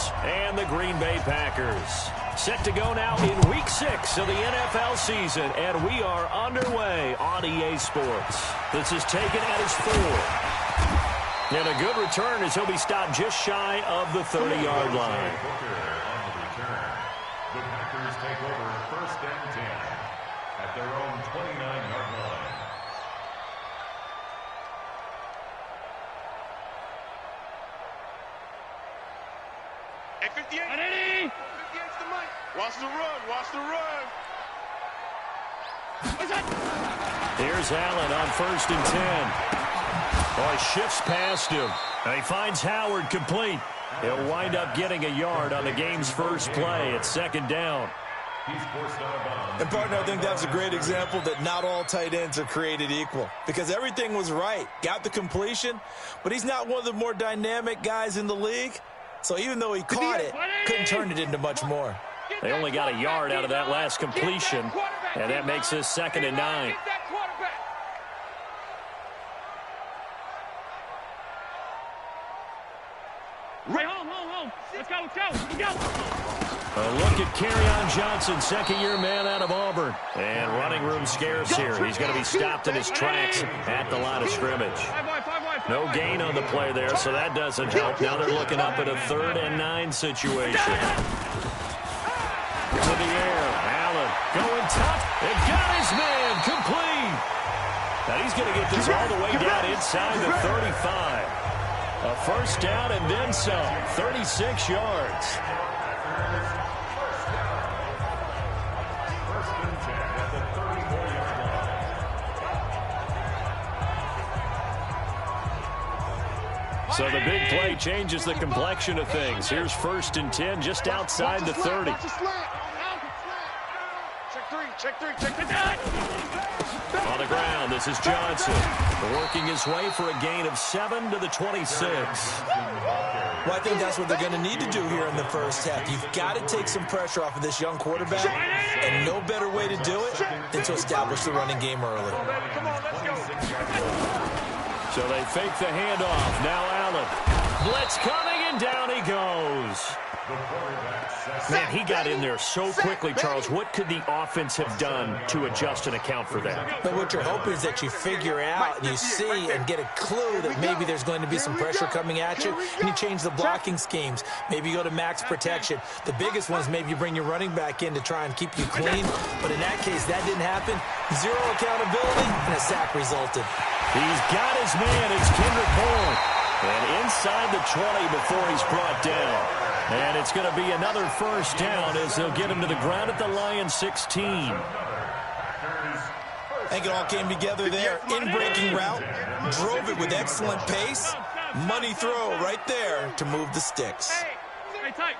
Eagles and the Green Bay Packers. Set to go now in Week 6 of the NFL season, and we are underway on EA Sports. This is taken at his 4. And a good return as he'll be stopped just shy of the 30-yard line. The Packers take over 1st and 10 at their own 29-yard line. At 58. 58's the mic. Watch the run. Watch the run. Here's Allen on 1st and 10. Oh, he shifts past him. And he finds Howard complete. He'll wind up getting a yard on the game's first play at 2nd down. And, partner, I think that's a great example that not all tight ends are created equal. Because everything was right. Got the completion, but he's not one of the more dynamic guys in the league. So even though he caught it, couldn't turn it into much more. They only got a yard out of that last completion, and that makes this 2nd and 9. Right, home. Let's go. A look at Kerryon Johnson, 2nd-year man out of Auburn. And running room scarce here. He's going to be stopped in his tracks at the line of scrimmage. No gain on the play there, so that doesn't help. Now they're looking up at a 3rd and 9 situation. To the air, Allen going tough. It got his man complete. Now he's going to get this all the way down inside the 35. A 1st down and then some, 36 yards. So the big play changes the complexion of things. Here's 1st and 10 just outside the 30. Check three. On the ground, this is Johnson. Working his way for a gain of 7 to the 26. Well, I think that's what they're going to need to do here in the first half. You've got to take some pressure off of this young quarterback, and no better way to do it than to establish the running game early. Come on, let's go. So they fake the handoff. Now Allen. Blitz coming, and down he goes. Man, he got in there so quickly, Charles. What could the offense have done to adjust and account for that? But what you're hoping is that you figure out and you see and get a clue that maybe there's going to be some pressure coming at you, and you change the blocking schemes. Maybe you go to max protection. The biggest one is maybe you bring your running back in to try and keep you clean. But in that case, that didn't happen. Zero accountability, and a sack resulted. He's got his man. It's Kendrick Bourne. And inside the 20 before he's brought down. And it's going to be another 1st down as they'll get him to the ground at the Lions 16. I think it all came together there. In-breaking route, drove it with excellent pace. Money throw right there to move the sticks. Hey, tight.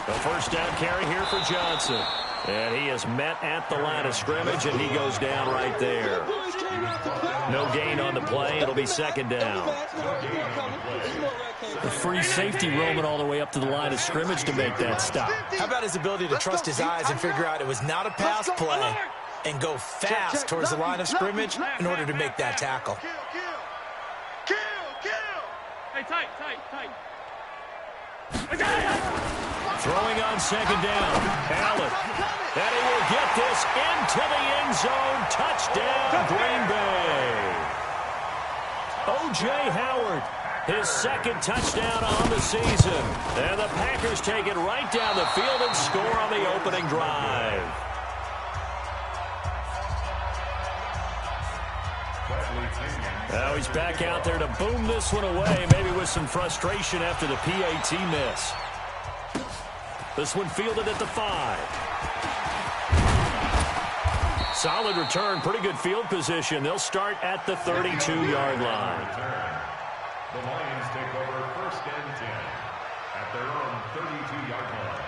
The 1st down carry here for Johnson. And he is met at the line of scrimmage, and he goes down right there. No gain on the play. It'll be 2nd down. The free safety roaming all the way up to the line of scrimmage to make that stop. How about his ability to trust his eyes and figure out it was not a pass play and go fast towards the line of scrimmage in order to make that tackle? Hey, tight. Throwing on 2nd down. Allen. And he will get this into the end zone. Touchdown, Green Bay. O.J. Howard, his 2nd touchdown on the season. And the Packers take it right down the field and score on the opening drive. Now he's back out there to boom this one away, maybe with some frustration after the PAT miss. This one fielded at the 5. Solid return, pretty good field position. They'll start at the 32-yard line. The Lions take over 1st and 10 at their own 32-yard line.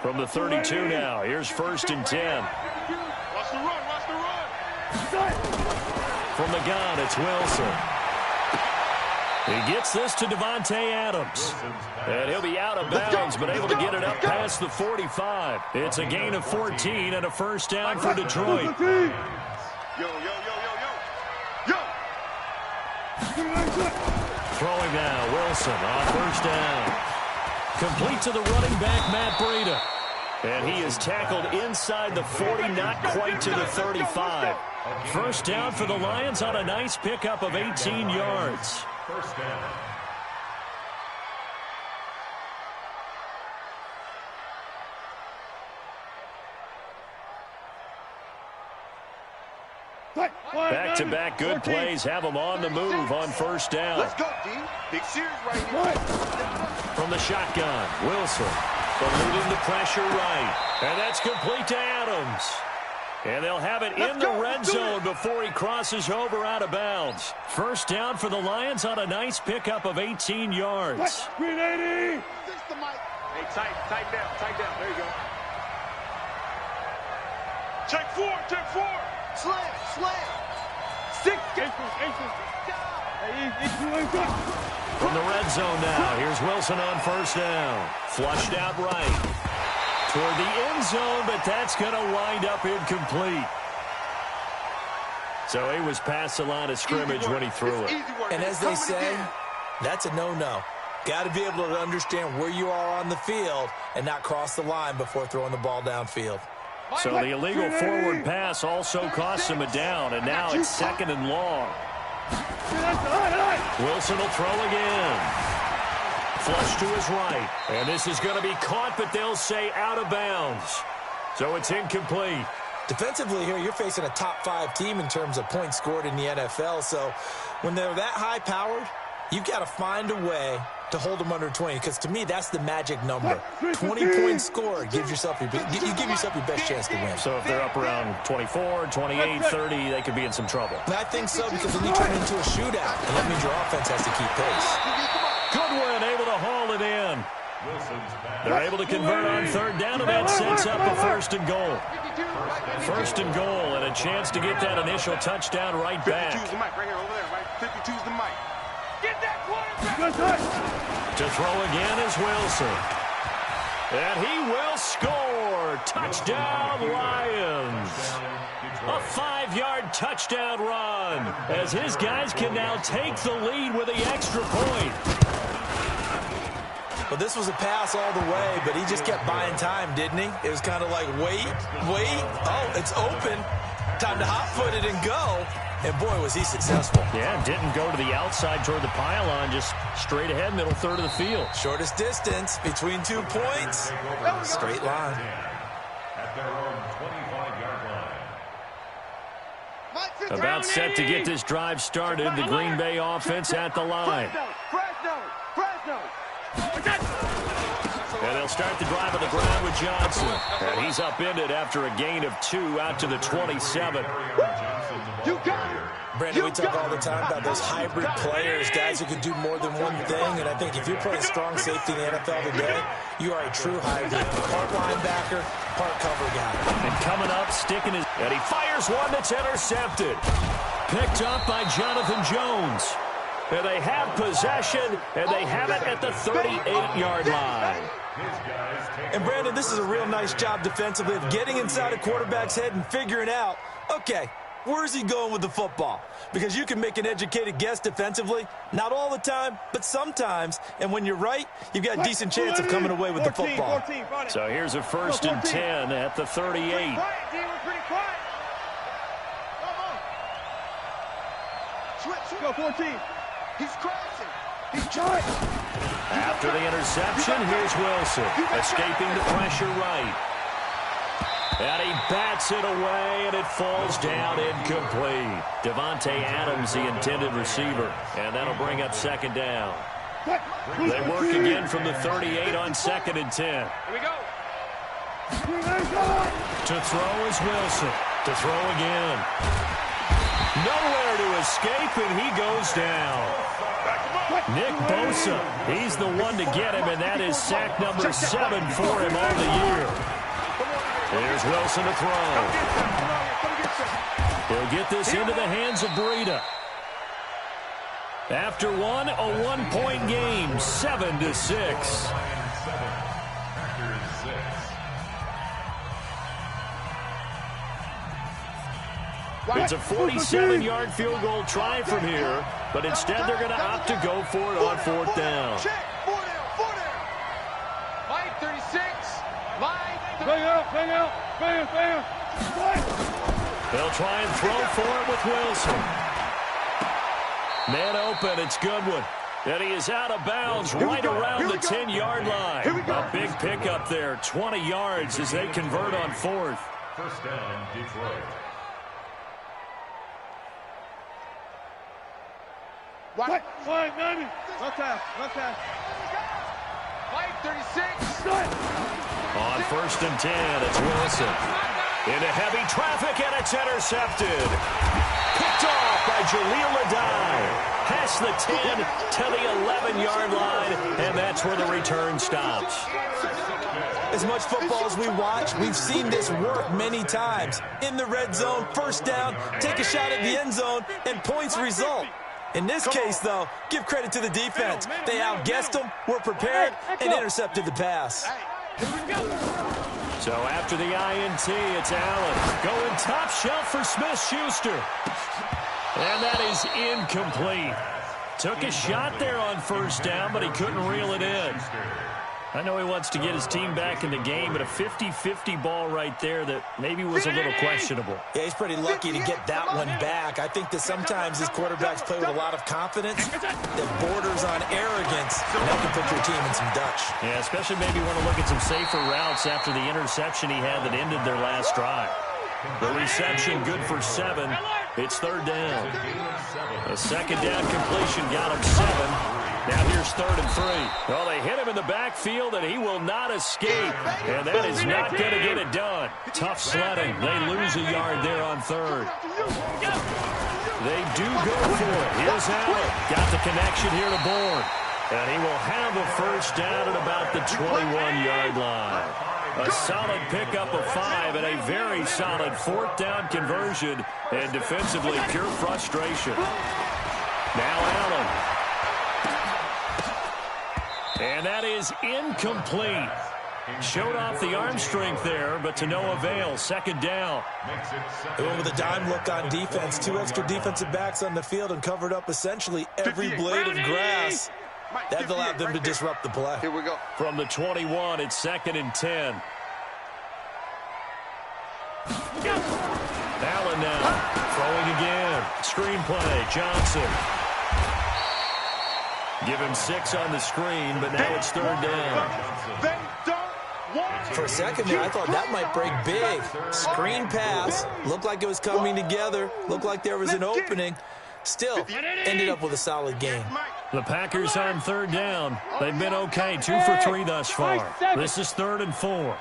From the 32 now, here's 1st and 10. Watch the run. From the gun, it's Wilson. He gets this to Davante Adams. And he'll be out of bounds, but able to get it up past the 45. It's a gain of 14 and a first down for Detroit. Throwing now, Wilson on first down. Complete to the running back, Matt Breida. And he is tackled inside the 40, not quite to the 35. First down for the Lions on a nice pickup of 18 yards. First down. Back-to-back good plays have them on the move on first down. Let's go, D. Big series right here. From the shotgun, Wilson. Eluding the pressure right. And that's complete to Adams. And they'll have it in the red zone before he crosses over out of bounds. First down for the Lions on a nice pickup of 18 yards. Green 80. Hey, tight down. There you go. Check four. Slam. 6. From the red zone now, here's Wilson on first down. Flushed out right. Toward the end zone, but that's going to wind up incomplete. So he was past the line of scrimmage when he threw it. And as they say, that's a no-no. Got to be able to understand where you are on the field and not cross the line before throwing the ball downfield. So the illegal forward pass also costs him a down, and now it's second and long. Wilson will throw again. Flush to his right. And this is going to be caught, but they'll say out of bounds. So it's incomplete. Defensively here, you're facing a top 5 team in terms of points scored in the NFL. So when they're that high-powered, you've got to find a way to hold them under 20, because to me, that's the magic number. 20 points scored, you give yourself your best chance to win. So if they're up around 24, 28, 30, they could be in some trouble. And I think so, because then you turn it into a shootout, and that means your offense has to keep pace. Goodwin able to haul it in. They're able to convert on third down, and that sets up a first and goal. First and goal, and a chance to get that initial touchdown right back. 52's the mic right here, over there, right? 52's the mic. Get that quarterback! To throw again is Wilson. And he will score. Touchdown, Lions. A 5-yard touchdown run, as his guys can now take the lead with the extra point. Well, this was a pass all the way, but he just kept buying time, didn't he? It was kind of like, wait. Oh, it's open. Time to hot-foot it and go. And, boy, was he successful. Yeah, didn't go to the outside toward the pylon, just straight ahead, middle third of the field. Shortest distance between 2 points. Straight line. At their own 25-yard line. About set to get this drive started. The Green Bay offense at the line. And they'll start the drive on the ground with Johnson. And he's upended after a gain of 2 out to the 27. Brandon, we talk all the time about those hybrid players, guys who can do more than one thing. And I think if you're playing strong safety in the NFL today, you are a true hybrid. Part linebacker, part cover guy. And coming up, sticking his... And he fires one that's intercepted. Picked up by Jonathan Jones. And they have possession, and they have it at the 38-yard line. And, Brandon, this is a real nice job defensively of getting inside a quarterback's head and figuring out, okay, where's he going with the football? Because you can make an educated guess defensively, not all the time, but sometimes. And when you're right, you've got a decent chance of coming away with the football. So here's a first and 10 at the 38. Go 14. He's crashing. He's trying. After the interception, here's Wilson, escaping the pressure right. And he bats it away, and it falls down incomplete. Davante Adams, the intended receiver, and that'll bring up second down. They work again from the 38 on second and 10. Here we go. To throw is Wilson. To throw again. Nowhere to escape, and he goes down. Nick Bosa, he's the one to get him, and that is sack number 7 for him on the year. Here's Wilson to throw. He'll get this into the hands of Breida. After one, a one-point game, 7-6. It's a 47-yard field goal try from here, but instead they're going to opt to go for it on fourth down. Line 36. Line 36. Bang out. They'll try and throw for it with Wilson. Man open, it's Goodwin. And he is out of bounds right around the 10-yard line. A big pickup there, 20 yards as they convert on fourth. First down, Detroit. What? Fine, baby. Left half. Line 36. On first and 10, it's Wilson. Into heavy traffic, and it's intercepted. Picked off by Jaleel Adai. Past the 10 to the 11-yard line, and that's where the return stops. As much football as we watch, we've seen this work many times. In the red zone, first down, take a shot at the end zone, and points result. In this case, though, give credit to the defense. They outguessed them, were prepared, and intercepted the pass. So after the INT, it's Allen going top shelf for Smith-Schuster. And that is incomplete. Took a shot there on first down, but he couldn't reel it in. I know he wants to get his team back in the game, but a 50-50 ball right there that maybe was a little questionable. Yeah, he's pretty lucky to get that one back. I think that sometimes his quarterbacks play with a lot of confidence that borders on arrogance, and that can put your team in some Dutch. Yeah, especially maybe want to look at some safer routes after the interception he had that ended their last drive. The reception good for 7. It's third down. A second down completion got him 7. Now here's third and 3. Well, they hit him in the backfield, and he will not escape. And that is not going to get it done. Tough sledding. They lose a yard there on third. They do go for it. Here's Allen. Got the connection here to Bourne. And he will have a first down at about the 21-yard line. A solid pickup of 5 and a very solid fourth down conversion. And defensively, pure frustration. Now Allen. And that is incomplete. Showed off the arm strength there, but to no avail. Second down. They went with a dime look on defense. 2 extra defensive backs on the field and covered up essentially every blade of grass. That allowed them to disrupt the play. Here we go. From the 21, it's second and 10. Allen now. Throwing again. Screen play. Johnson. Give him 6 on the screen, but now it's third down. For a second there, I thought that might break big. Screen pass. Looked like it was coming together. Looked like there was an opening. Still, ended up with a solid game. The Packers on third down. They've been okay. 2 for 3 thus far. This is third and 4.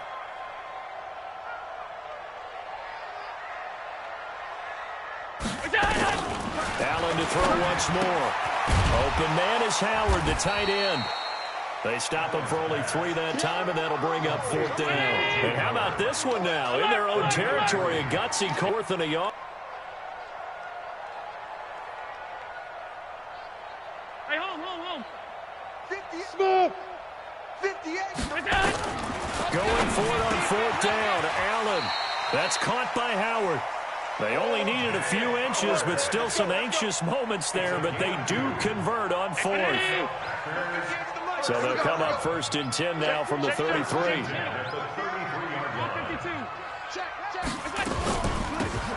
Allen to throw once more. Open man is Howard, the tight end. They stop him for only 3 that time, and that'll bring up fourth down. And how about this one now? In their own territory, a gutsy fourth and a yard. Hey, home. 58. Going for it on fourth down. Allen. That's caught by Howard. They only needed a few inches, but still some anxious moments there, but they do convert on fourth. So they'll come up first and 10 now from the 33.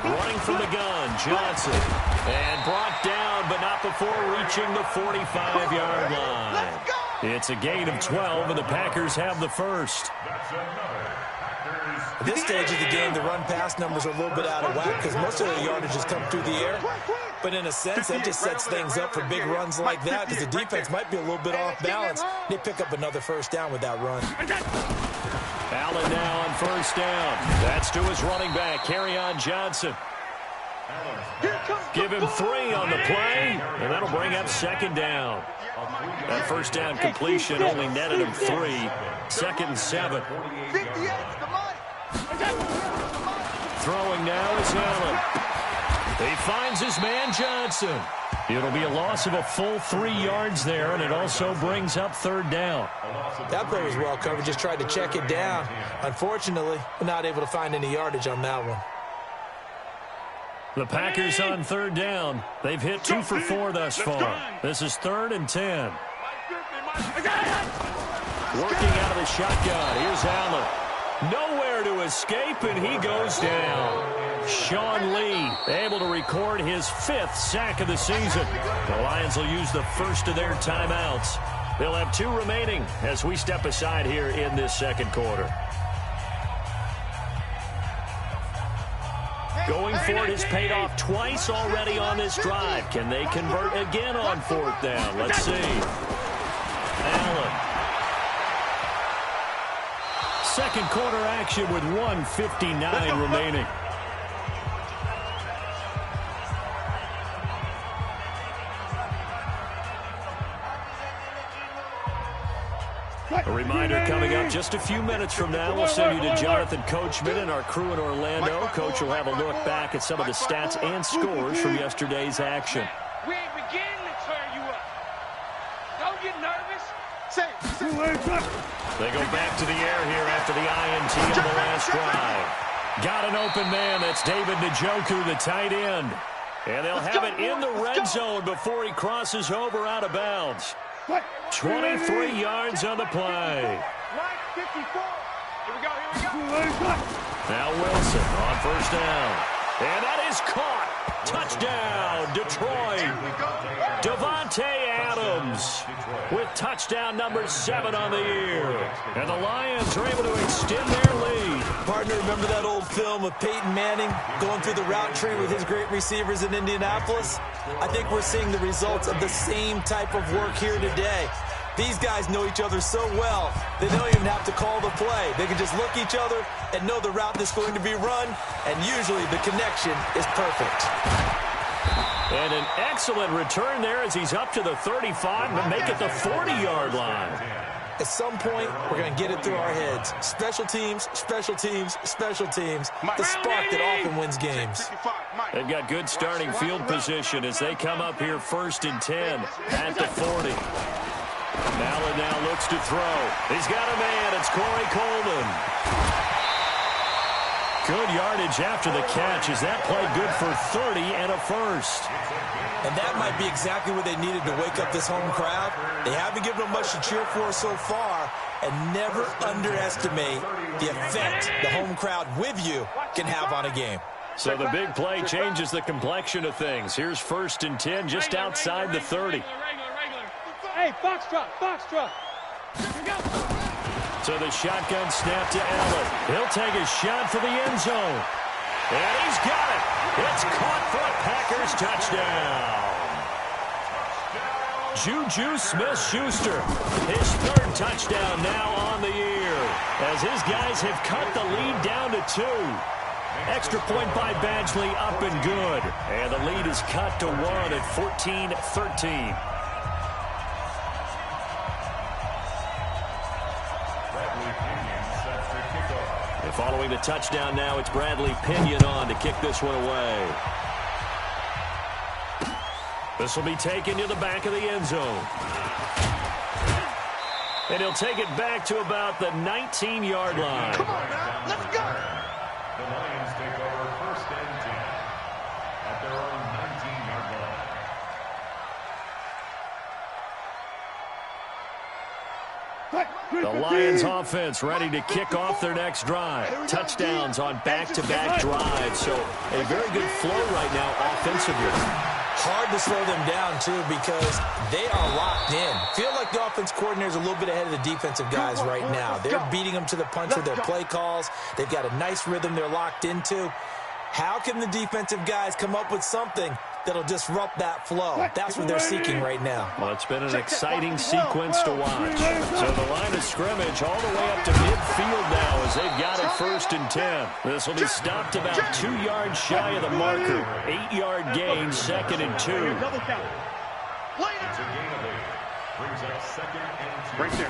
Running from the gun, Johnson. And brought down, but not before reaching the 45-yard line. It's a gain of 12, and the Packers have the first. At this stage of the game, the run-pass numbers are a little bit out of whack because most of the yardage has come through the air. But in a sense, that just sets things up for big runs like that because the defense might be a little bit off balance. They pick up another first down with that run. Allen now on first down. That's to his running back, Kerryon Johnson. Give him 3 on the play, and that'll bring up second down. That first down completion only netted him 3. Second and 7. Throwing now is Allen. He finds his man Johnson. It'll be a loss of a full 3 yards there, and it also brings up 3rd down. That play was well covered, just tried to check it down. Unfortunately, not able to find any yardage on that one. The Packers on 3rd down. They've hit 2 for 4 thus far. This is 3rd and 10. Working out of the shotgun. Here's Allen. Nowhere to escape, and he goes down. Sean Lee able to record his 5th sack of the season. The Lions will use the first of their timeouts. They'll have 2 remaining as we step aside here in this 2nd quarter. Going for it has paid off twice already on this drive. Can they convert again on 4th down? Let's see. Allen. 2nd quarter action with 1:59 remaining. A reminder coming up just a few minutes from now. We'll send you to Jonathan Coachman and our crew in Orlando. Coach will have a look back at some of the stats and scores from yesterday's action. We ain't beginning to turn you up. Don't get nervous. They go back to the air here after the INT on the last drive. Got an open man. That's David Njoku, the tight end. And they'll have it in the red zone before he crosses over out of bounds. 23 yards on the play. Here we go. Now Wilson on 1st down. And that is caught. Touchdown, Detroit. Devontae Adams with touchdown number 7 on the year. And the Lions are able to extend their lead. Partner, remember that old film of Peyton Manning going through the route tree with his great receivers in Indianapolis? I think we're seeing the results of the same type of work here today. These guys know each other so well, they don't even have to call the play. They can just look each other and know the route that's going to be run, and usually the connection is perfect. And an excellent return there as he's up to the 35 and make it the 40-yard line. At some point, we're going to get it through our heads. Special teams, special teams, special teams. The spark that often wins games. They've got good starting field position as they come up here 1st and 10 at the 40. Allen now looks to throw. He's got a man. It's Corey Coleman. Good yardage after the catch. Is that play good for 30 and a first? And that might be exactly what they needed to wake up this home crowd. They haven't given them much to cheer for so far, and never underestimate the effect the home crowd with you can have on a game. So the big play changes the complexion of things. Here's 1st and 10 just outside the 30. Hey, foxtrot. Here we go. So the shotgun snap to Allen. He'll take a shot for the end zone. And he's got it. It's caught for a Packers touchdown. Juju Smith-Schuster, his 3rd touchdown now on the year, as his guys have cut the lead down to 2. Extra point by Badgley up and good. And the lead is cut to 1 at 14-13. Following the touchdown now, it's Bradley Pinion on to kick this one away. This will be taken to the back of the end zone. And he'll take it back to about the 19-yard line. Come on now, let's go. The Lions take over 1st and 10 at their own 19-yard line. The Lions offense ready to kick off their next drive. Touchdowns on back-to-back drives. So a very good flow right now offensively. Hard to slow them down, too, because they are locked in. Feel like the offense coordinator is a little bit ahead of the defensive guys right now. They're beating them to the punch with their play calls. They've got a nice rhythm they're locked into. How can the defensive guys come up with something that'll disrupt that flow? That's what they're seeking right now. Well, it's been an exciting sequence to watch. So the line of scrimmage all the way up to midfield now as they've got it 1st and 10. This will be stopped about 2 yards shy of the marker. 8-yard gain, 2nd and 2. Double count. It's a gain of 8. Brings up 2nd and 2. Right there.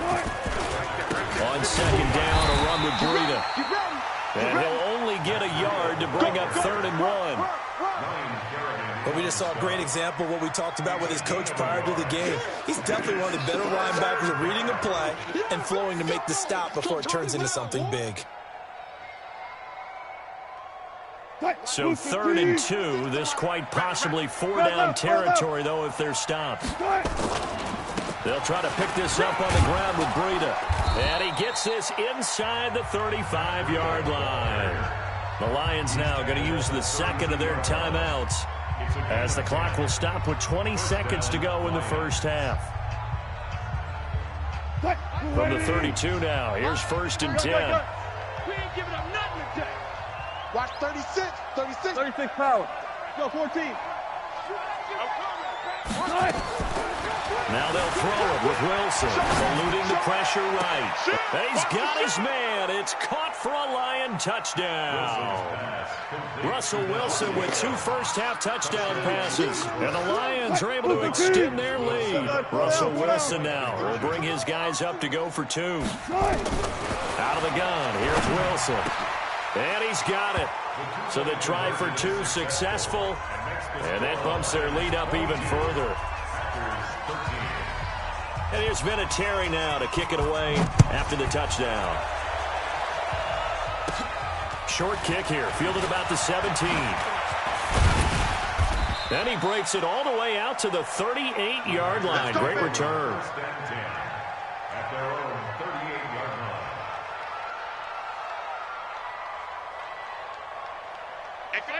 On 2nd down, a run with Breida. And he'll only get a yard to bring up 3rd and 1. Ryan Kerrigan But we just saw a great example of what we talked about with his coach prior to the game. He's definitely one of the better linebackers at reading a play and flowing to make the stop before it turns into something big. So 3rd and 2. This quite possibly 4-down territory, though, if they're stopped. They'll try to pick this up on the ground with Breida. And he gets this inside the 35-yard line. The Lions now going to use the second of their timeouts, as the clock will stop with 20 seconds to go in the first half. From the 32 now, here's 1st and 10. We ain't giving up nothing today. Watch 36. 36 power. Go 14. Now they'll throw it with Wilson, eluding the pressure right. And he's got his man. It's caught for a Lion touchdown. Russell Wilson with 2 first-half touchdown passes. And the Lions are able to extend their lead. Russell Wilson now will bring his guys up to go for 2. Out of the gun, here's Wilson. And he's got it. So the try for 2 successful. And that bumps their lead up even further. And here's Vinatieri now to kick it away after the touchdown. Short kick here, fielded about the 17. Then he breaks it all the way out to the 38-yard line. Great return. At their own 38-yard line.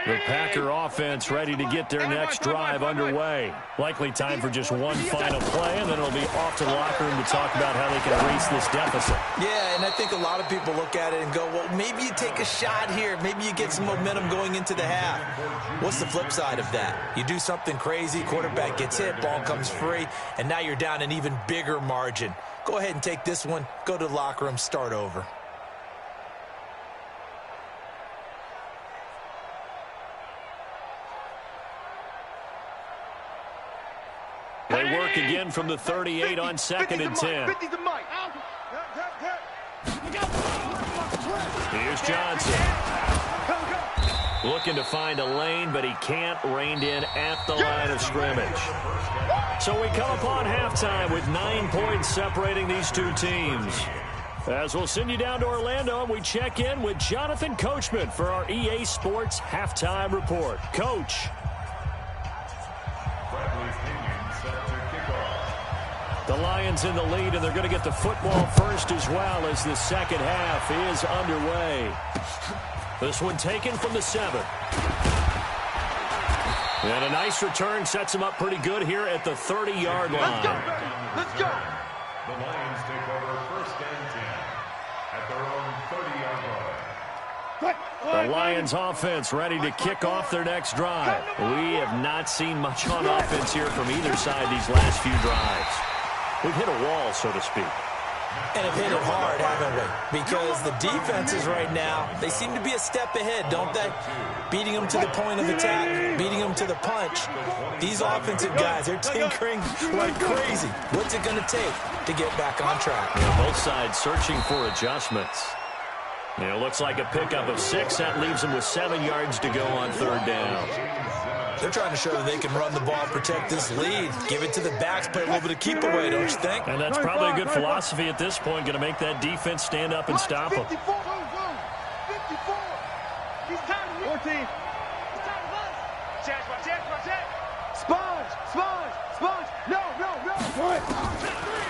The Packer offense ready to get their next drive underway. Likely time for just one final play, and then it'll be off to the locker room to talk about how they can erase this deficit. Yeah, and I think a lot of people look at it and go, well, maybe you take a shot here. Maybe you get some momentum going into the half. What's the flip side of that? You do something crazy, quarterback gets hit, ball comes free, and now you're down an even bigger margin. Go ahead and take this one, go to the locker room, start over. They work again from the 38 on 2nd and 10. Here's Johnson. Looking to find a lane, but he can't. Reined in at the line of scrimmage. So we come upon halftime with 9 points separating these two teams. As we'll send you down to Orlando, and we check in with Jonathan Coachman for our EA Sports Halftime Report. Coach. The Lions in the lead, and they're going to get the football first as well as the second half is underway. This one taken from the 7. And a nice return sets him up pretty good here at the 30-yard line. Let's go. The Lions take over 1st and 10 at their own 30-yard line. The Lions offense ready to kick off their next drive. We have not seen much on offense here from either side these last few drives. We've hit a wall, so to speak. And have hit it hard, haven't we? Because the defenses right now, they seem to be a step ahead, don't they? Beating them to the point of attack, beating them to the punch. These offensive guys, they're tinkering like crazy. What's it going to take to get back on track? Both sides searching for adjustments. It looks like a pickup of 6. That leaves them with 7 yards to go on 3rd down. They're trying to show that they can run the ball, protect this lead, give it to the backs, play a little bit of keep away, don't you think? And that's probably a good philosophy at this point, going to make that defense stand up and stop them. 54. 54. He's tired of 14. He's tired of us. Check. Sponge. No.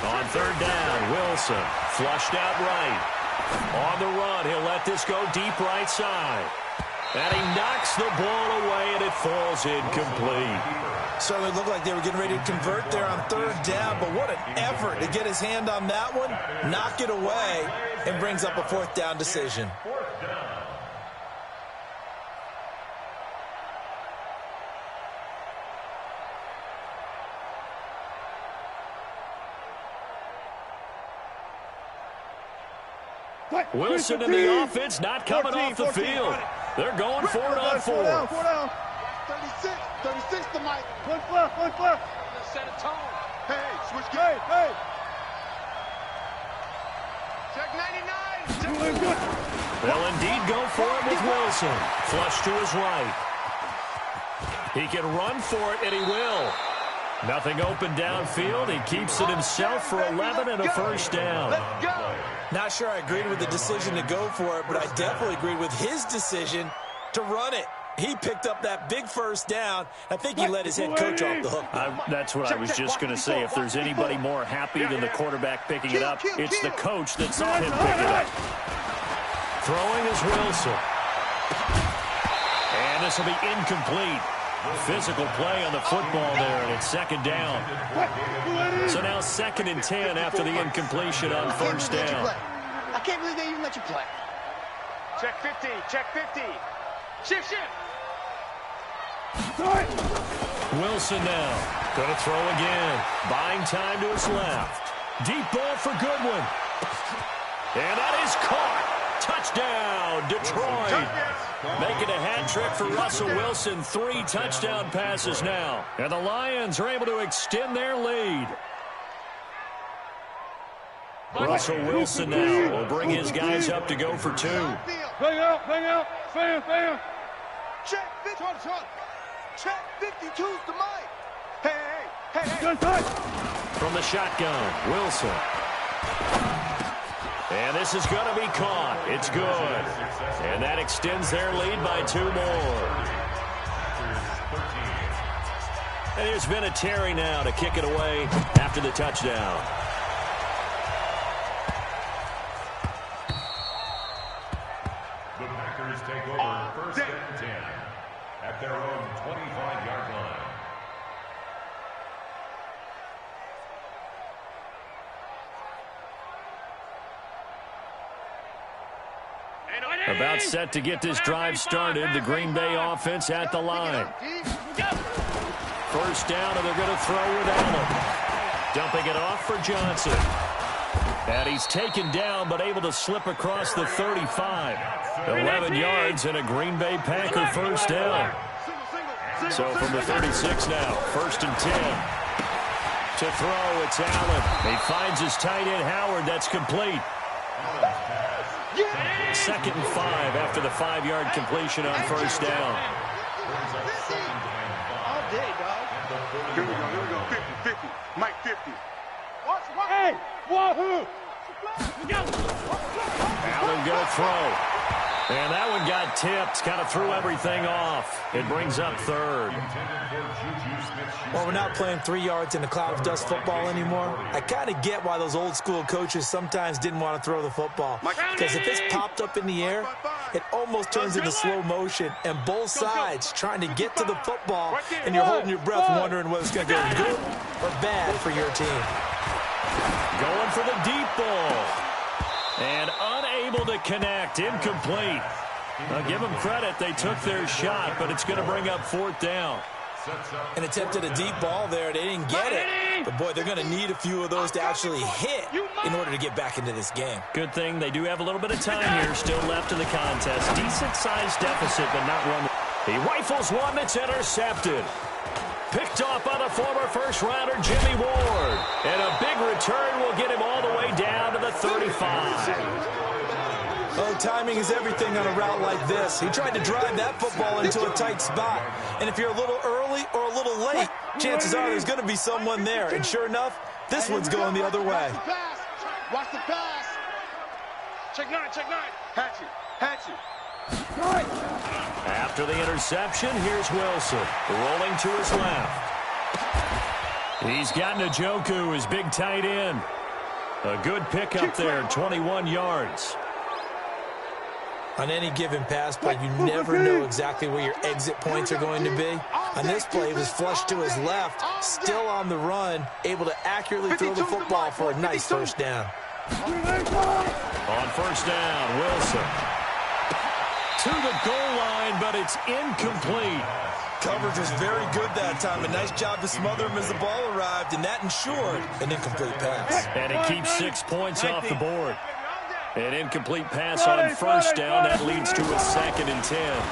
On 3rd down, Wilson flushed out right. On the run, he'll let this go deep right side. And he knocks the ball away, and it falls incomplete. Certainly looked like they were getting ready to convert there on 3rd down, but what an effort to get his hand on that one, knock it away, and brings up a 4th down decision. Wilson in the offense not coming off the field. They're going for it on 4. 36 to Mike. One flip. Set a tone. Hey, switch game. Hey. Check 99. They'll indeed go for it with Wilson. Flush to his right. He can run for it, and he will. Nothing open downfield. He keeps it himself for 11 and a first down. Not sure I agreed with the decision to go for it, but I definitely agreed with his decision to run it. He picked up that big first down. I think he let his head coach off the hook. That's what I was just going to say. If there's anybody more happy than the quarterback picking it up, it's the coach that saw him pick it up. Throwing is Wilson. And this will be incomplete. Physical play on the football there, and it's second down. So now 2nd and 10 after the incompletion on first down. I can't believe they even let you play. Check 50, check 50. Shift, shift. Wilson now. Going to throw again. Buying time to his left. Deep ball for Goodwin. And that is caught. Touchdown, Detroit. Making a hat trick for Russell Wilson. 3 touchdown passes now. And the Lions are able to extend their lead. Russell Wilson now will bring his guys up to go for 2. Bang out, fan. Check 52. Check 52's the mic. Hey. From the shotgun, Wilson. And this is going to be caught. It's good. And that extends their lead by 2 more. And there's been a Terry now to kick it away after the touchdown. The Packers take over first and 10 at their own 25-yard line. About set to get this drive started. The Green Bay offense at the line. First down, and they're going to throw with Allen. Dumping it off for Johnson. And he's taken down, but able to slip across the 35. 11 yards and a Green Bay Packer first down. So from the 36 now, 1st and 10. To throw, it's Allen. He finds his tight end, Howard. That's complete. 2nd and 5 after the 5-yard completion on first down. All day, dog. Here we go. 50. Mike 50. Hey, wahoo! Allen going to throw. And that one got tipped. Kind of threw everything off. It brings up 3rd. Well, we're not playing 3 yards in a cloud of dust football anymore. I kind of get why those old school coaches sometimes didn't want to throw the football. Because if it's popped up in the air, it almost turns into slow motion. And both sides trying to get to the football, and you're holding your breath wondering whether it's going to go good or bad for your team. Going for the deep ball. And unable to connect. Incomplete. I'll give them credit. They took their shot, but it's going to bring up 4th down. An attempt at a deep ball there. They didn't get it. But, boy, they're going to need a few of those to actually hit in order to get back into this game. Good thing they do have a little bit of time here still left in the contest. Decent-sized deficit, but not one. He rifles one that's intercepted. Picked off by the former first-rounder Jimmy Ward. And a big return will get him all the way down to the 35. Oh, timing is everything on a route like this. He tried to drive that football into a tight spot. And if you're a little early or a little late, chances are there's going to be someone there. And sure enough, this one's going the other way. Watch the pass. Check 9. Hatch it. After the interception, here's Wilson. Rolling to his left. He's got Njoku, his big tight end. A good pickup there, 21 yards. On any given pass play, you never know exactly where your exit points are going to be. On this play, he was flushed to his left, still on the run, able to accurately throw the football for a nice first down. On first down, Wilson. To the goal line, but it's incomplete. Coverage was very good that time. A nice job to smother him as the ball arrived, and that ensured an incomplete pass. And he keeps 6 points off the board. An incomplete pass on first down. That leads to a 2nd and 10.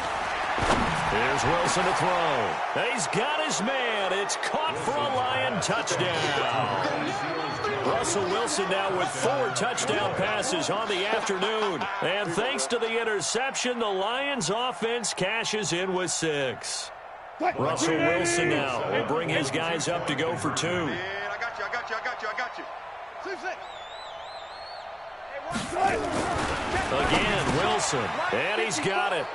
Here's Wilson to throw. He's got his man. It's caught for a Lion touchdown. Russell Wilson now with 4 touchdown passes on the afternoon. And thanks to the interception, the Lions offense cashes in with 6. Russell Wilson now will bring his guys up to go for 2. Man, I got you. Again, Wilson, and he's got it.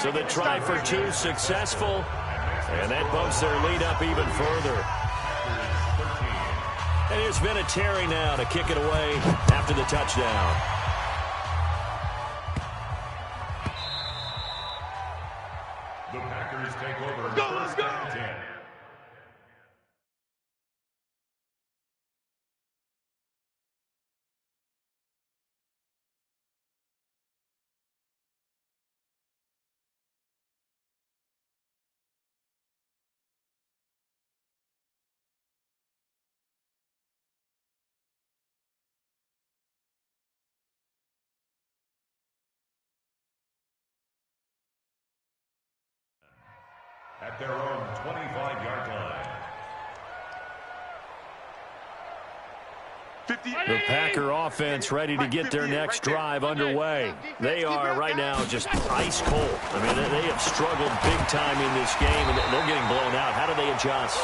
So the try for 2 successful, and that bumps their lead up even further. And it's Vinatieri now to kick it away after the touchdown. The Packers take over. Let's go. 1st and 10. At their own 25-yard line. The Packer offense ready to get their next drive underway. They are right now just ice cold. I mean, they have struggled big time in this game, and they're getting blown out. How do they adjust?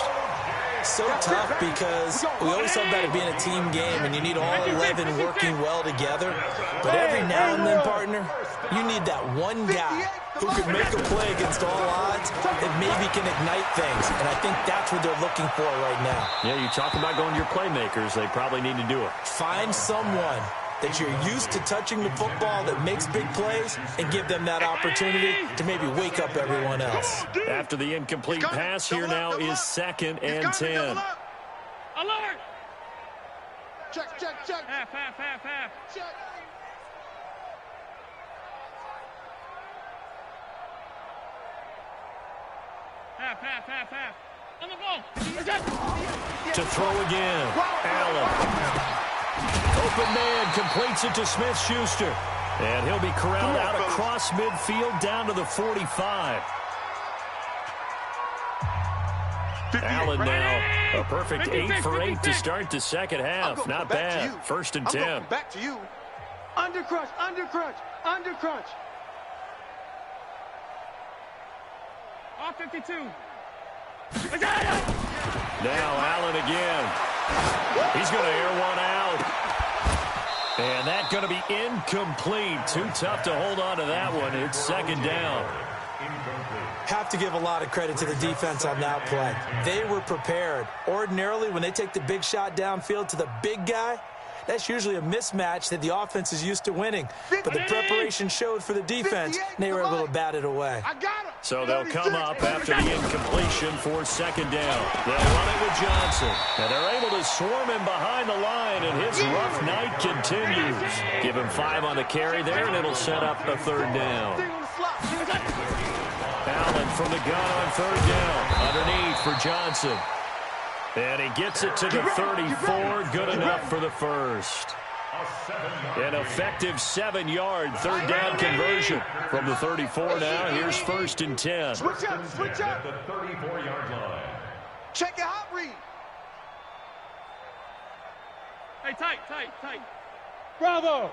So tough because we always talk about it being a team game, and you need all 11 working well together. But every now and then, partner, you need that one guy who can make a play against all odds that maybe can ignite things. And I think that's what they're looking for right now. Yeah, you talk about going to your playmakers. They probably need to do it. Find someone that you're used to touching the football that makes big plays and give them that opportunity to maybe wake up everyone else. After the incomplete pass, here now is 2nd and 10. Alert! Check. Half. Check. Half. On the ball. To throw again. Allen. Open man completes it to Smith-Schuster. And he'll be corralled out across midfield down to the 45. Allen now a perfect 8 for 8 to start the second half. Not bad. 1st and 10. Back to you. Under crunch. All 52. Now Allen again. He's going to air one out. And that's going to be incomplete. Too tough to hold on to that one. It's 2nd down. Have to give a lot of credit to the defense on that play. They were prepared. Ordinarily, when they take the big shot downfield to the big guy, that's usually a mismatch that the offense is used to winning. But the preparation showed for the defense, and they were able to bat it away. So they'll come up after the incompletion for 2nd down. They'll run it with Johnson. And they're able to swarm him behind the line, and his rough night continues. Give him 5 on the carry there, and it'll set up a 3rd down. Allen from the gun on 3rd down. Underneath for Johnson. And he gets it to the 34. Good enough for the 1st. An effective 7-yard 3rd down conversion from the 34 now. Here's 1st and 10. Switch up. At the 34-yard line. Check your hot read. Hey, tight. Bravo.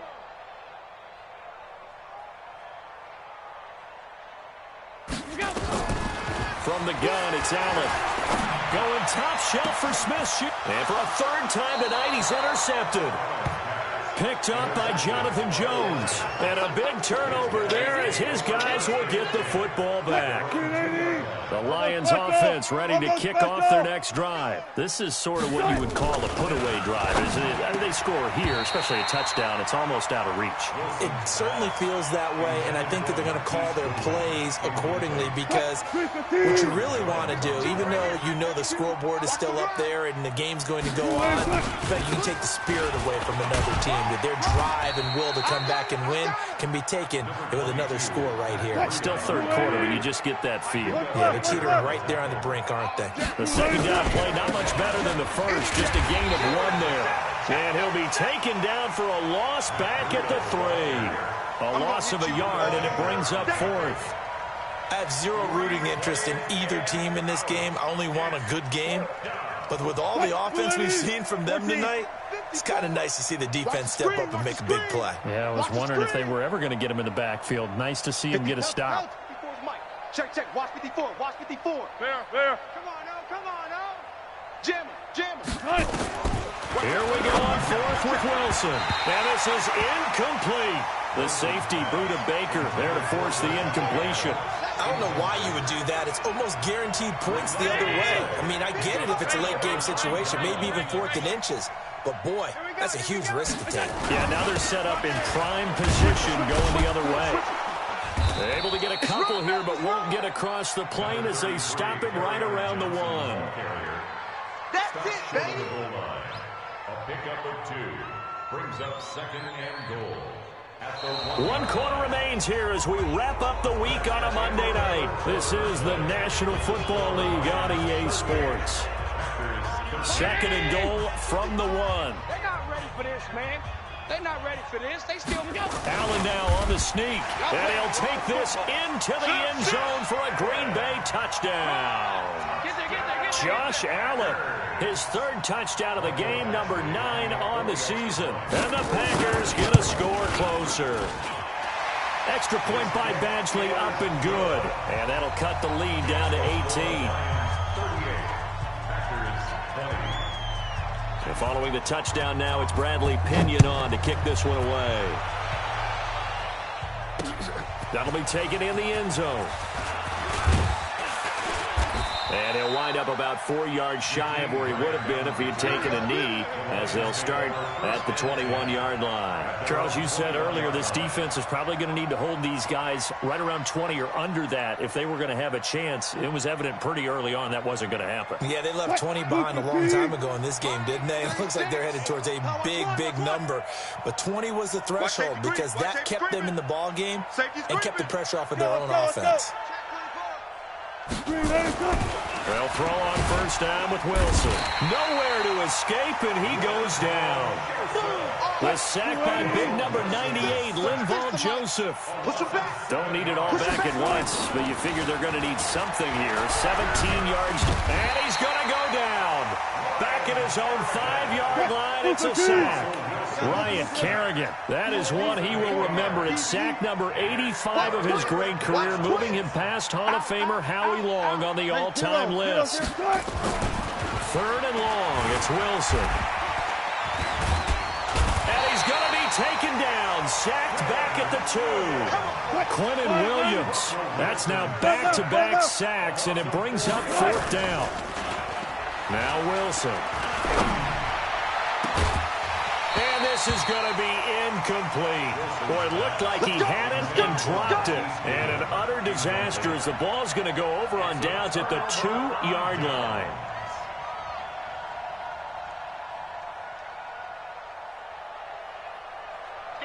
From the gun, it's Allen. Going top shelf for Smith. And for a 3rd time tonight, he's intercepted. Picked up by Jonathan Jones. And a big turnover there as his guys will get the football back. The Lions offense ready to kick off their next drive. This is sort of what you would call a put-away drive, isn't it? I mean, they score here, especially a touchdown. It's almost out of reach. It certainly feels that way, and I think that they're going to call their plays accordingly because what you really want to do, even though you know the scoreboard is still up there and the game's going to go on, but you can take the spirit away from another team. That their drive and will to come back and win can be taken with another score right here. Still 3rd quarter, and you just get that feel. Yeah, they're teetering right there on the brink, aren't they? The 2nd down play, not much better than the 1st, just a gain of 1 there. And he'll be taken down for a loss back at the 3. A loss of a yard, and it brings up 4th. I have zero rooting interest in either team in this game. I only want a good game. But with all the offense we've seen from them tonight, it's kind of nice to see the defense step up and make a big play. Yeah, I was wondering if they were ever going to get him in the backfield. Nice to see him get a stop. Check, check. Watch 54. Watch 54. Fair, fair. Come on, now. Come on, now. Jam him. Jam him. Here we go on fourth with Wilson. And this is incomplete. The safety, Buda Baker, there to force the incompletion. I don't know why you would do that. It's almost guaranteed points the other way. I mean, I get it if it's a late game situation, maybe even 4th and inches. But, boy, that's a huge risk to take. Yeah, now they're set up in prime position going the other way. They're able to get a couple here, but won't get across the plane as they stop it right around the 1. That's it, baby. A pickup of 2 brings up 2nd and goal. At the 1 quarter remains here as we wrap up the week on a Monday night. This is the National Football League on EA Sports. 2nd and goal from the 1. They're not ready for this, man. They're not ready for this. They still go. Allen now on the sneak. And he'll take this into the end zone for a Green Bay touchdown. Get there. Josh Allen, his 3rd touchdown of the game, number 9 on the season. And the Packers get a score closer. Extra point by Badgley up and good. And that'll cut the lead down to 18. And following the touchdown now, it's Bradley Pinion on to kick this one away. That'll be taken in the end zone. And he'll wind up about 4 yards shy of where he would have been if he had taken a knee, as they'll start at the 21-yard line. Charles, you said earlier this defense is probably going to need to hold these guys right around 20 or under that if they were going to have a chance. It was evident pretty early on that wasn't going to happen. Yeah, they left 20 behind a long time ago in this game, didn't they? It looks like they're headed towards a big number. But 20 was the threshold because that kept them in the ball game and kept the pressure off of their own offense. They'll throw on first down with Wilson. Nowhere to escape, and he goes down. The sack by big number 98, Linval Joseph. Don't need it all back at once, but you figure they're going to need something here. 17 yards, and he's going to go down. Back at his own 5-yard line, it's a sack. Ryan Kerrigan, that is one he will remember. It's sack number 85 of his great career, moving him past Hall of Famer Howie Long on the all-time list. 3rd and long, it's Wilson. And he's going to be taken down, sacked back at the 2. Quentin Williams, that's now back-to-back sacks, and it brings up 4th down. Now Wilson. And this is going to be incomplete. Boy, it looked like he had it and dropped it. And an utter disaster as the ball's going to go over on downs at the 2-yard line.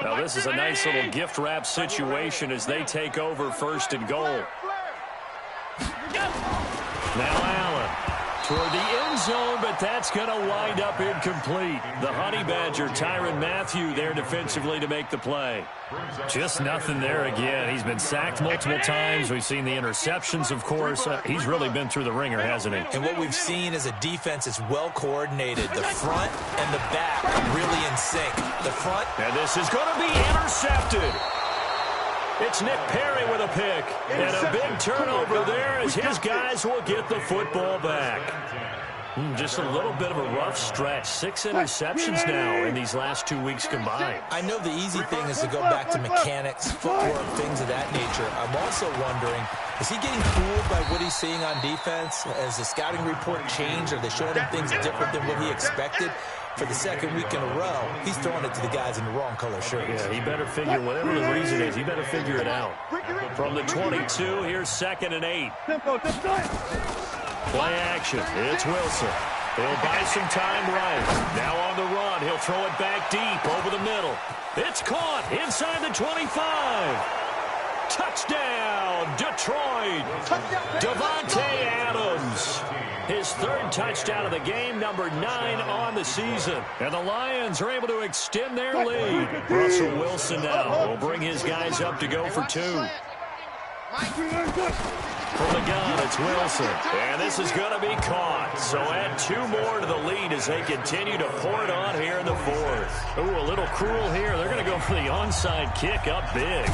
Now, this is a nice little gift wrap situation as they take over 1st and goal. Now Allen. Toward the end zone, but that's going to wind up incomplete. The Honey Badger, Tyrann Mathieu, there defensively to make the play. Just nothing there again. He's been sacked multiple times. We've seen the interceptions, of course. He's really been through the ringer, hasn't he? And what we've seen is a defense that's well coordinated. The front and the back are really in sync. The front. And this is going to be intercepted. It's Nick Perry with a pick. And a big turnover there as his guys will get the football back. Just a little bit of a rough stretch. 6 interceptions now in these last 2 weeks combined. I know the easy thing is to go back to mechanics, footwork, things of that nature. I'm also wondering, is he getting fooled by what he's seeing on defense? Has the scouting report changed? Are they showing him things different than what he expected? For the 2nd week in a row, he's throwing it to the guys in the wrong color shirts. Yeah, he better figure, whatever the reason is, he better figure it out. From the 22, here's 2nd and 8. Play action. It's Wilson. He'll buy some time right. Now on the run. He'll throw it back deep over the middle. It's caught inside the 25. Touchdown, Detroit. Davante Adams. His 3rd touchdown of the game, number 9 on the season. And the Lions are able to extend their lead. Russell Wilson now will bring his guys up to go for 2. From the gun, it's Wilson. And this is going to be caught. So add 2 more to the lead as they continue to pour it on here in the 4th. Ooh, a little cruel here. They're going to go for the onside kick up big.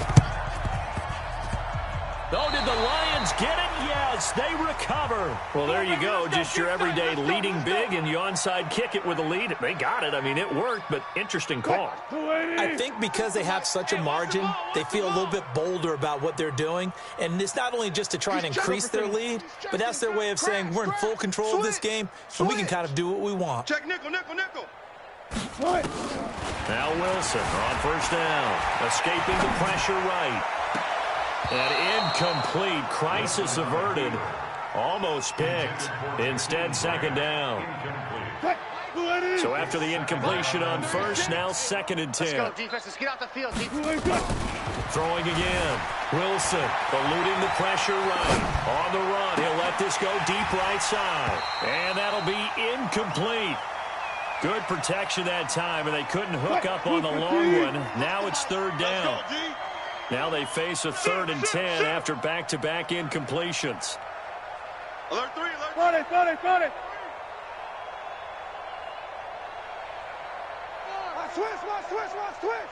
Oh, did the Lions get it? Yes, they recover. Well, there you go. Just your everyday leading big, and you onside kick it with a lead. They got it. I mean, it worked, but interesting call. I think because they have such a margin, they feel a little bit bolder about what they're doing. And it's not only just to try and increase their lead, but that's their way of saying we're in full control of this game, and we can kind of do what we want. Check nickel, nickel, nickel. Now Wilson on first down, escaping the pressure right. And incomplete. Crisis averted. Almost picked. Instead, second down. So after the incompletion on first, now 2nd and 10. Let's go, defense. Let's get out the field. Throwing again. Wilson eluding the pressure right. On the run. He'll let this go deep right side. And that'll be incomplete. Good protection that time, and they couldn't hook up on the long one. Now it's 3rd down. Now they face a 3rd and 10 after back-to-back incompletions. Alert 3, alert 3. Got it. Switch.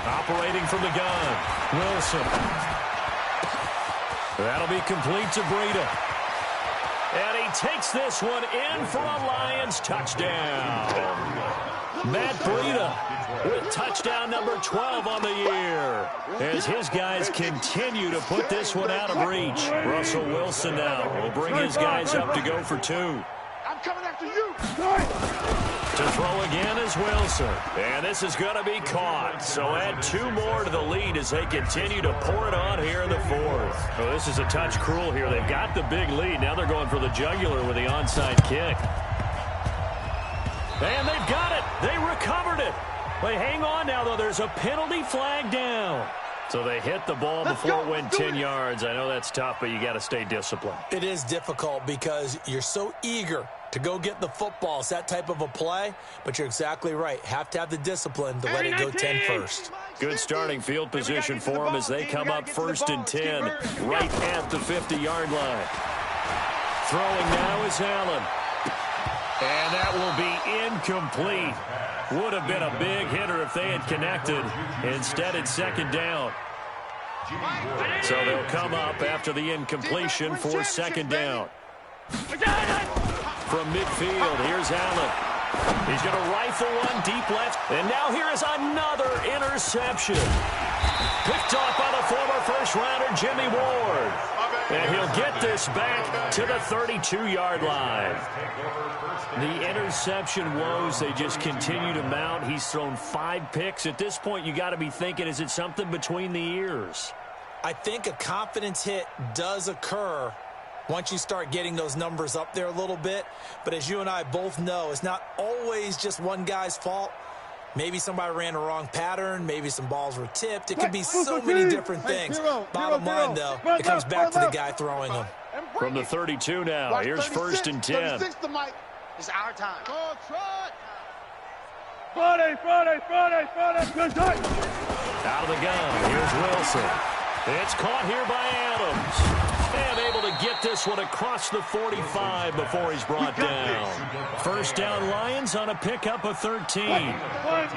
Operating from the gun. Wilson. That'll be complete to Breida. And he takes this one in for a Lions touchdown. Matt Breida with touchdown number 12 on the year as his guys continue to put this one out of reach. Russell Wilson now will bring his guys up to go for 2. I'm coming after you. To throw again is Wilson. And this is going to be caught. So add 2 more to the lead as they continue to pour it on here in the 4th. Well, this is a touch cruel here. They've got the big lead. Now they're going for the jugular with the onside kick. And they've got it. They recovered it. They hang on now, though. There's a penalty flag down. So they hit the ball before it went 10 yards. I know that's tough, but you got to stay disciplined. It is difficult because you're so eager to go get the football. It's that type of a play, but you're exactly right. Have to have the discipline to let it go 10 first. Good starting field position for them as they come up 1st and 10 right at the 50-yard line. Throwing now is Allen. And that will be incomplete. Would have been a big hitter if they had connected. Instead, it's 2nd down. So they'll come up after the incompletion for 2nd down. From midfield, here's Allen. He's going to rifle one deep left. And now here is another interception. Picked off by the former first-rounder Jimmy Ward. And he'll get this back to the 32-yard line. The interception woes, they just continue to mount. He's thrown 5 picks. At this point, you got to be thinking, is it something between the ears? I think a confidence hit does occur once you start getting those numbers up there a little bit. But as you and I both know, it's not always just one guy's fault. Maybe somebody ran the wrong pattern. Maybe some balls were tipped. It could be so many different things. Bottom line, though, it comes back to the guy throwing them. From the 32 now, here's 1st and 10. It's our time. Out of the gun, here's Wilson. It's caught here by Adams. And able to get this one across the 45 before he's brought down. 1st down Lions on a pickup of 13. Mike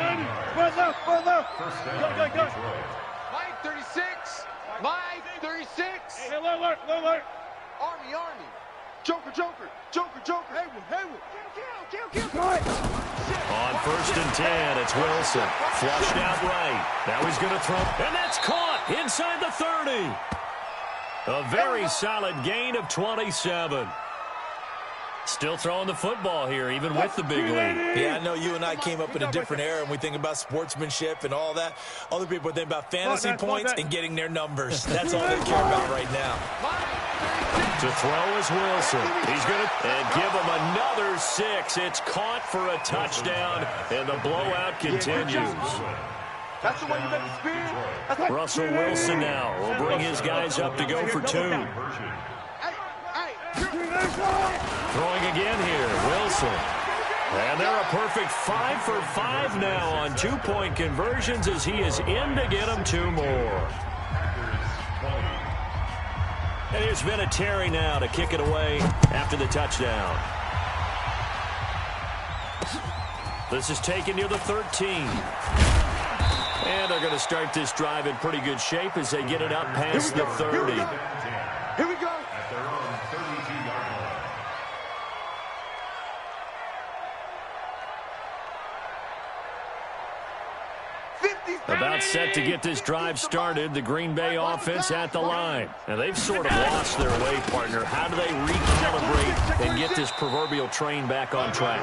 36. Mike 36. Hey, alert. Army. Joker. Haywood. Kill. On 1st and 10, it's Wilson. Flushed out right. Now he's going to throw. And that's caught inside the 30. A very solid gain of 27. Still throwing the football here, even with the big lead. Yeah, I know you and I came up in a different era, and we think about sportsmanship and all that. Other people think about fantasy points and getting their numbers. That's all they care about right now. To throw is Wilson. He's going to give him another 6. It's caught for a touchdown, and the blowout continues. That's the way you make the spin. Russell Wilson now will bring his guys up to go for 2. Throwing again here, Wilson. And they're a perfect 5 for 5 now on 2-point conversions as he is in to get them 2 more. And here's Vinatieri now to kick it away after the touchdown. This is taken near the 13. And they're going to start this drive in pretty good shape as they get it up past the 30. Here we go. At their own 32-yard line. About set to get this drive started, the Green Bay offense at the line. And they've sort of lost their way, partner. How do they recalibrate and get this proverbial train back on track?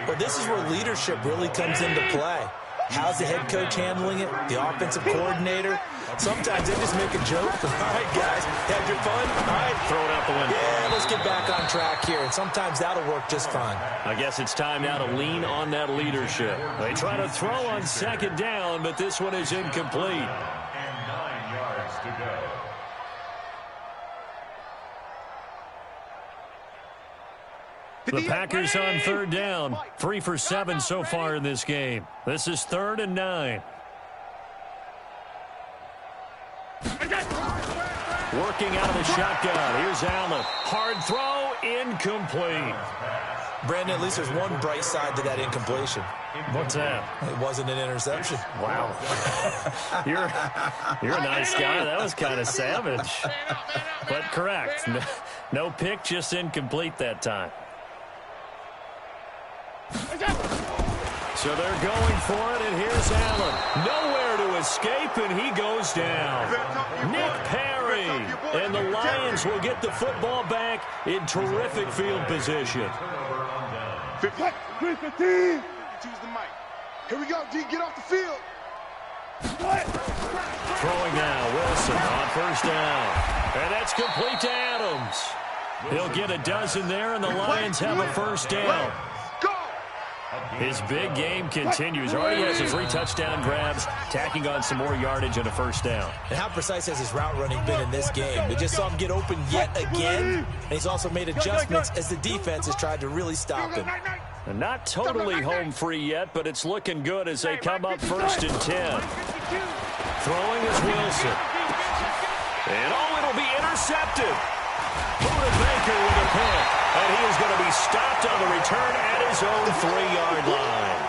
Well, this is where leadership really comes into play. How's the head coach handling it? The offensive coordinator? Sometimes they just make a joke. All right, guys, had your fun? All right. Throw it out the window. Yeah, let's get back on track here. And sometimes that'll work just fine. I guess it's time now to lean on that leadership. They try to throw on second down, but this one is incomplete. And 9 yards to go. The Packers on third down. 3 for 7 so far in this game. This is 3rd and 9. Working out of the shotgun. Here's Allen. Hard throw. Incomplete. Brandon, at least there's one bright side to that incompletion. What's that? It wasn't an interception. Wow. You're a nice guy. That was kind of savage. But correct. No pick, just incomplete that time. So they're going for it, and here's Allen. Nowhere to escape, and he goes down. Nick Perry. And the Lions will get the football back in terrific field position. 52's the mic. Here we go, D. Get off the field. Throwing now, Wilson on first down. And that's complete to Adams. He'll get a dozen there, and the Lions have a first down. His big game continues. Already has his 3 touchdown grabs, tacking on some more yardage and a first down. And how precise has his route running been in this game? We just saw him get open yet again, and he's also made adjustments as the defense has tried to really stop him. And not totally home free yet, but it's looking good as they come up 1st and 10. Throwing is Wilson. And it'll be intercepted. Buda Baker with a pick. And he is going to be stopped on the return at his own 3-yard line.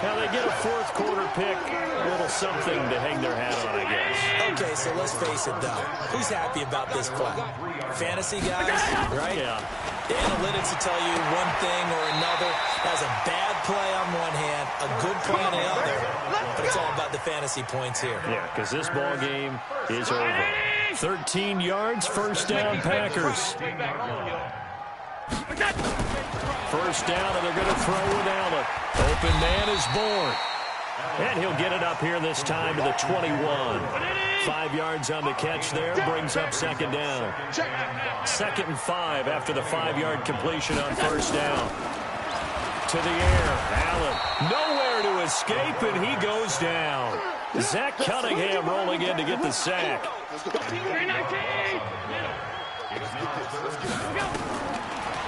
Now they get a 4th quarter pick. A little something to hang their hat on, I guess. Okay, so let's face it, though. Who's happy about this play? Fantasy guys, right? Yeah. The analytics will tell you one thing or another. That's a bad play on one hand, a good play on the other. But it's all about the fantasy points here. Yeah, because this ball game is over. 13 yards, first down, Packers. First down, and they're going to throw with Allen. Open man is born. And he'll get it up here this time to the 21. 5 yards on the catch there, brings up second down. 2nd and 5 after the 5-yard completion on first down. To the air, Allen. Nowhere to escape, and he goes down. Zach Cunningham rolling in to get the sack.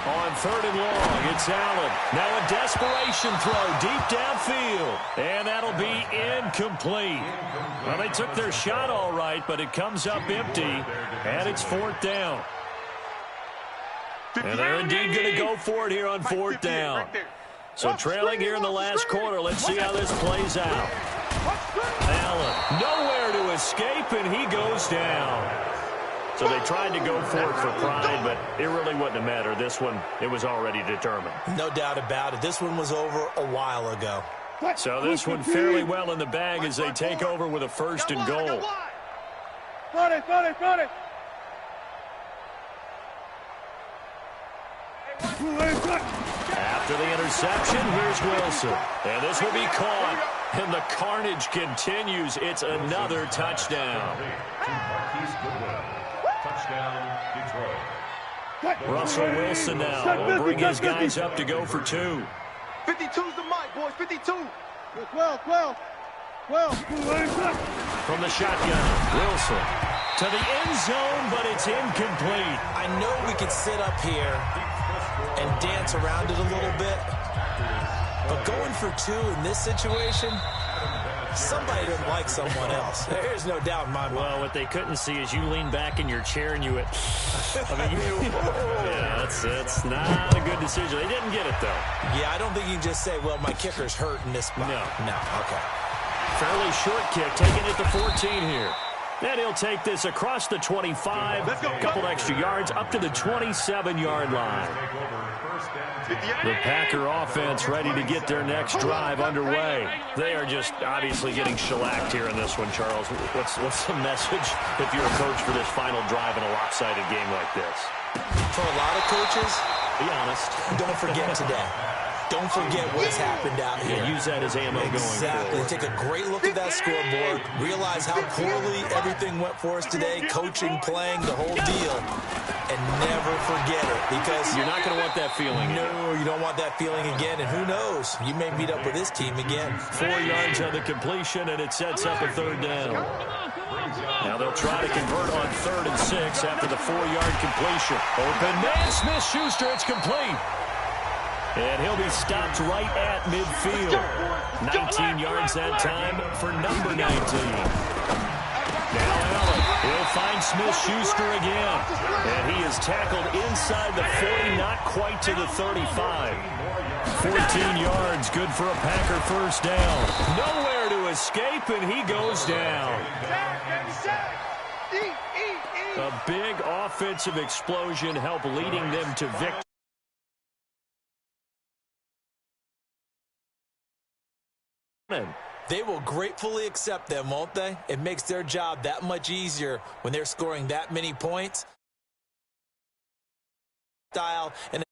On 3rd and long, it's Allen. Now a desperation throw deep downfield. And that'll be incomplete. Well, they took their shot all right, but it comes up empty. And it's 4th down. And they're indeed going to go for it here on 4th down. So trailing here in the last quarter. Let's see how this plays out. Allen, nowhere to escape, and he goes down. So they tried to go for it for pride, but it really wouldn't have mattered. This one, it was already determined. No doubt about it. This one was over a while ago. So this one fairly well in the bag as they take over with a 1st and goal. Front it. After the interception, here's Wilson. And this will be caught. And the carnage continues. It's another touchdown. Touchdown, Detroit. Russell Wilson now will bring his guys up to go for 2. 52's the mic, boys. 52. 12. From the shotgun, Wilson to the end zone, but it's incomplete. I know we could sit up here and dance around it a little bit, but going for 2 in this situation, somebody didn't like someone else. There's no doubt in my mind. Well, what they couldn't see is you lean back in your chair and you went, yeah, it's not a good decision. They didn't get it, though. Yeah, I don't think you can just say, well, my kicker's hurt in this spot. No. Okay. Fairly short kick, taking it to 14 here. And he'll take this across the 25, a couple extra yards, up to the 27-yard line. The Packer offense ready to get their next drive underway. They are just obviously getting shellacked here in this one, Charles. What's the message if you're a coach for this final drive in a lopsided game like this? For a lot of coaches, be honest, don't forget today. Don't forget what's happened out here. Yeah, use that as ammo going forward. Take a great look at that scoreboard. Realize how poorly everything went for us today. Coaching, playing, the whole deal. And never forget it. Because you're not going to want that feeling. No, you don't want that feeling again. And who knows? You may meet up with this team again. 4 yards on the completion, and it sets up a third down. Now they'll try to convert on 3rd and 6 after the 4-yard completion. Open man, Smith-Schuster, it's complete. And he'll be stopped right at midfield. 19 yards that time for number 19. Now Allen, he'll find Smith-Schuster again. And he is tackled inside the 40, not quite to the 35. 14 yards, good for a Packer first down. Nowhere to escape, and he goes down. A big offensive explosion helped leading them to victory. They will gratefully accept them, won't they? It makes their job that much easier when they're scoring that many points. And